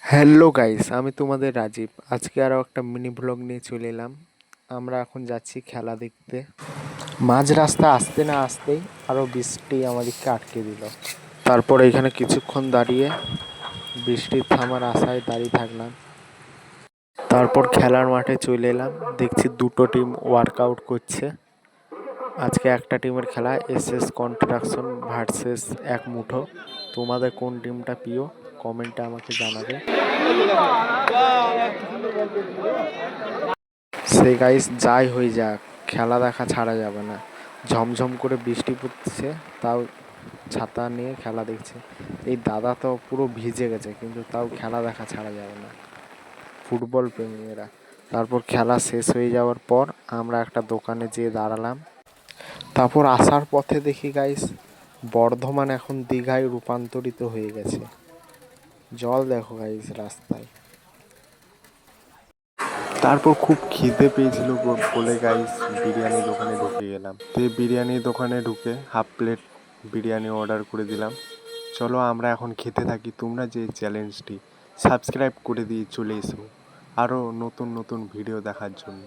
Hello guys, আমি তোমাদের রাজীব। আজকে আরও একটা মিনি ব্লগ নিয়ে চলে এলাম। আমরা এখন যাচ্ছি খেলা দেখতে। মাঝ রাস্তা আসতে না আসতেই আরও বৃষ্টি আমাদেরকে আটকে দিল। তারপর এখানে কিছুক্ষণ দাঁড়িয়ে বৃষ্টির থামার আশায় দাঁড়িয়ে থাকলাম। তারপর খেলার মাঠে চলে এলাম। দেখছি দুটো টিম ওয়ার্কআউট করছে। আজকে একটা টিমের খেলা এসএস কনস্ট্রাকশন ভার্সেস এক মুঠো। তোমাদের কোন টিমটা প্রিয় কমেন্টে আমাকে জানাবে। সে গাইস যাই হয়ে যাক, খেলা দেখা ছাড়া যাবে না। ঝমঝম করে বৃষ্টি পড়ছে, তাও ছাতা নিয়ে খেলা দেখছে। এই দাদা তো পুরো ভিজে গেছে, কিন্তু তাও খেলা দেখা ছাড়া যাবে না। ফুটবল প্রেমীরা। তারপর খেলা শেষ হয়ে যাওয়ার পর আমরা একটা দোকানে যেয়ে দাঁড়ালাম। তারপর আসার পথে দেখি গাইস, বর্ধমান এখন দীঘায় রূপান্তরিত হয়ে গেছে। জল দেখো গাইস রাস্তায়। তারপর খুব খিদে পেয়েছিল বলে গাইস বিরিয়ানি দোকানে ঢুকে গেলাম। তো বিরিয়ানি দোকানে ঢুকে হাফ প্লেট বিরিয়ানি অর্ডার করে দিলাম। চলো আমরা এখন খেতে থাকি। তোমরা যে চ্যালেঞ্জটি সাবস্ক্রাইব করে দিয়ে চলে এসো আরও নতুন নতুন ভিডিও দেখার জন্য।